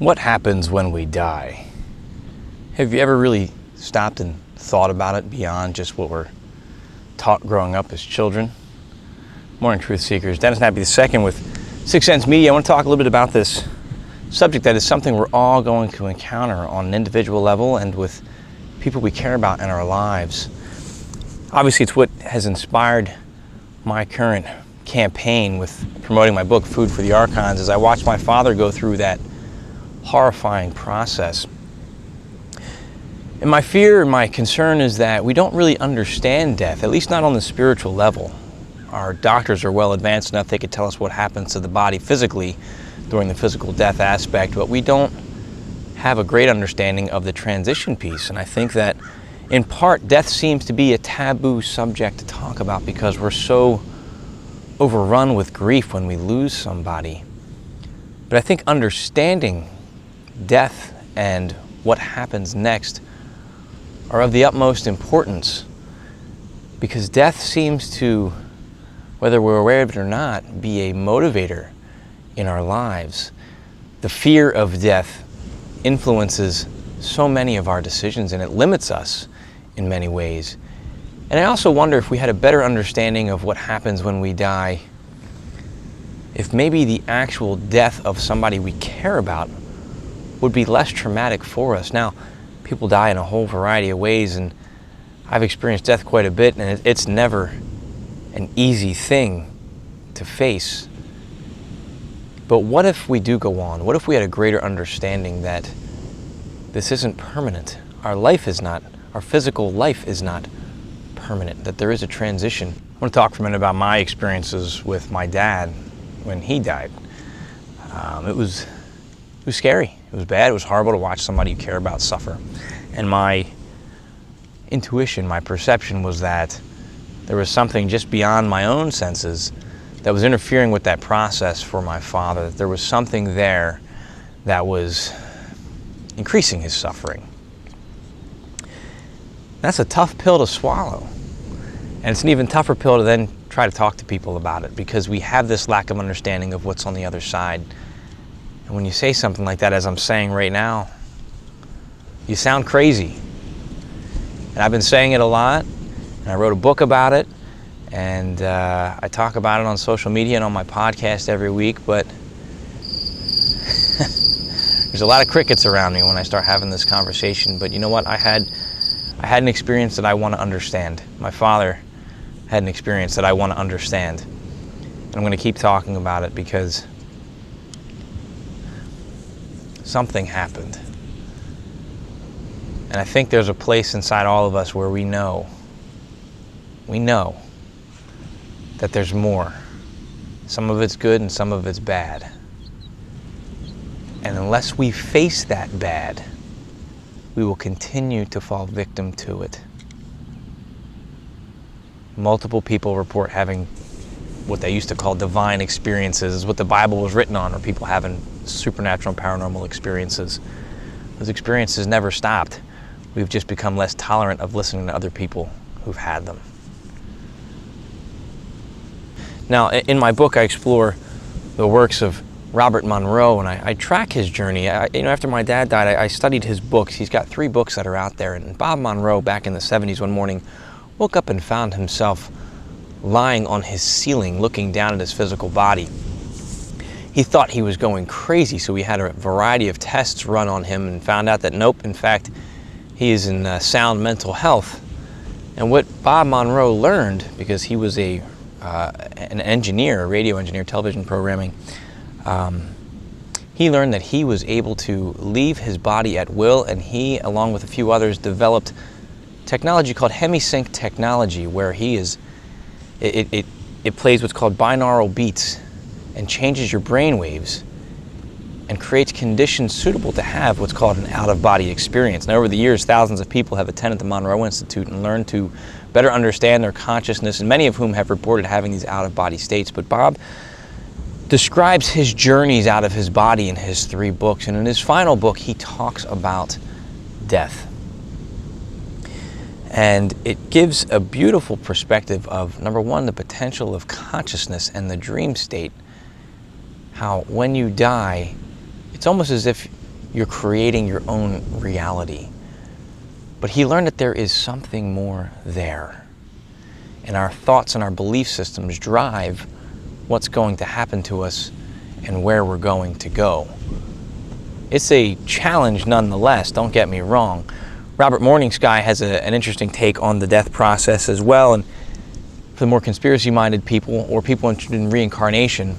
What happens when we die? Have you ever really stopped and thought about it beyond just what we're taught growing up as children? Morning, Truth Seekers. Dennis Nappy II with Sixth Sense Media. I want to talk a little bit about this subject that is something we're all going to encounter on an individual level and with people we care about in our lives. Obviously, it's what has inspired my current campaign with promoting my book, Food for the Archons, as I watched my father go through that horrifying process. And my fear and my concern is that we don't really understand death, at least not on the spiritual level. Our doctors are well advanced enough they could tell us what happens to the body physically during the physical death aspect, but we don't have a great understanding of the transition piece. And I think that in part death seems to be a taboo subject to talk about because we're so overrun with grief when we lose somebody. But I think understanding death and what happens next are of the utmost importance, because death seems to, whether we're aware of it or not, be a motivator in our lives. The fear of death influences so many of our decisions, and it limits us in many ways. And I also wonder if we had a better understanding of what happens when we die, if maybe the actual death of somebody we care about would be less traumatic for us. Now, people die in a whole variety of ways, and I've experienced death quite a bit, and it's never an easy thing to face. But what if we do go on? What if we had a greater understanding that this isn't permanent? Our life is not, our physical life is not permanent, that there is a transition. I want to talk for a minute about my experiences with my dad when he died. It was scary. It was bad. It was horrible to watch somebody you care about suffer. And my intuition, my perception was that there was something just beyond my own senses that was interfering with that process for my father. That there was something there that was increasing his suffering. That's a tough pill to swallow. And it's an even tougher pill to then try to talk to people about it, because we have this lack of understanding of what's on the other side. And when you say something like that, as I'm saying right now, you sound crazy. And I've been saying it a lot, and I wrote a book about it, and I talk about it on social media and on my podcast every week, but there's a lot of crickets around me when I start having this conversation. But you know what? I had an experience that I want to understand. My father had an experience that I want to understand. And I'm going to keep talking about it because something happened. And I think there's a place inside all of us where we know that there's more. Some of it's good and some of it's bad. And unless we face that bad, we will continue to fall victim to it. Multiple people report having what they used to call divine experiences, is what the Bible was written on, or people having supernatural and paranormal experiences. Those experiences never stopped. We've just become less tolerant of listening to other people who've had them. Now, in my book, I explore the works of Robert Monroe, and I track his journey. After my dad died, I studied his books. He's got 3 books that are out there. And Bob Monroe, back in the 70s, one morning, woke up and found himself lying on his ceiling, looking down at his physical body. He thought he was going crazy, so we had a variety of tests run on him and found out that nope, in fact, he is in sound mental health. And what Bob Monroe learned, because he was an engineer, a radio engineer, television programming, he learned that he was able to leave his body at will, and he, along with a few others, developed technology called hemisync technology, where it plays what's called binaural beats and changes your brain waves and creates conditions suitable to have what's called an out-of-body experience. Now, over the years, thousands of people have attended the Monroe Institute and learned to better understand their consciousness, and many of whom have reported having these out-of-body states. But Bob describes his journeys out of his body in his 3 books, and in his final book, he talks about death. And it gives a beautiful perspective of, number one, the potential of consciousness and the dream state. How when you die, it's almost as if You're creating your own reality. But he learned that there is something more there. And our thoughts and our belief systems drive what's going to happen to us and where we're going to go. It's a challenge nonetheless, don't get me wrong. Robert MorningSky has an interesting take on the death process as well, and for the more conspiracy-minded people or people interested in reincarnation,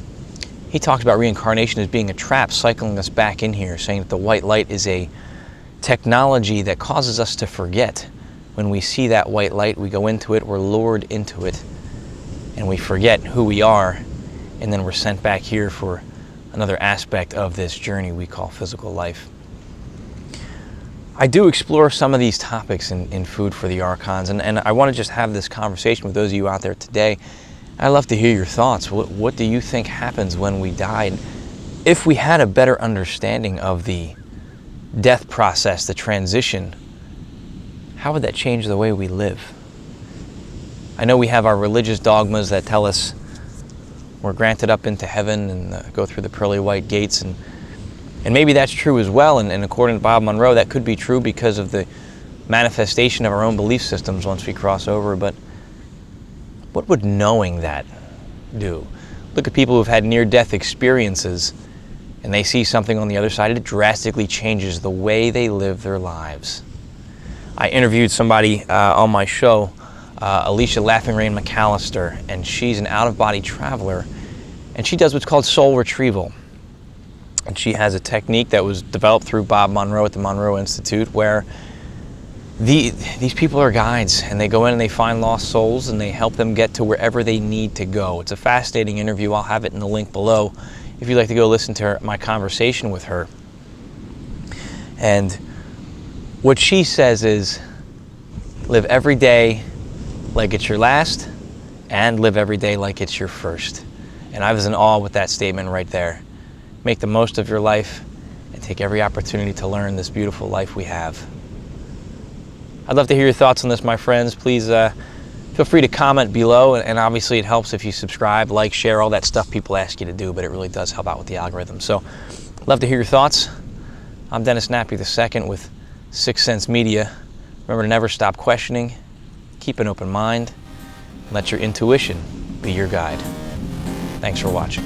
he talks about reincarnation as being a trap cycling us back in here, saying that the white light is a technology that causes us to forget. When we see that white light, we go into it, we're lured into it, and we forget who we are, and then we're sent back here for another aspect of this journey we call physical life. I do explore some of these topics in Food for the Archons, and I want to just have this conversation with those of you out there today. I'd love to hear your thoughts. What do you think happens when we die? If we had a better understanding of the death process, the transition, how would that change the way we live? I know we have our religious dogmas that tell us we're granted up into heaven and go through the pearly white gates, and maybe that's true as well, and according to Bob Monroe, that could be true because of the manifestation of our own belief systems once we cross over. But what would knowing that do? Look at people who've had near-death experiences and they see something on the other side. It drastically changes the way they live their lives. I interviewed somebody on my show, Alysia Mcalister, and she's an out-of-body traveler, and she does what's called soul retrieval. And she has a technique that was developed through Bob Monroe at the Monroe Institute, where these people are guides, and they go in and they find lost souls and they help them get to wherever they need to go. It's a fascinating interview. I'll have it in the link below if you'd like to go listen to my conversation with her. And what she says is, live every day like it's your last, and live every day like it's your first. And I was in awe with that statement right there. Make the most of your life and take every opportunity to learn this beautiful life we have. I'd love to hear your thoughts on this, my friends. Please feel free to comment below, and obviously it helps if you subscribe, like, share, all that stuff people ask you to do, but it really does help out with the algorithm. So, love to hear your thoughts. I'm Dennis Nappy II with Sixth Sense Media. Remember to never stop questioning, keep an open mind, and let your intuition be your guide. Thanks for watching.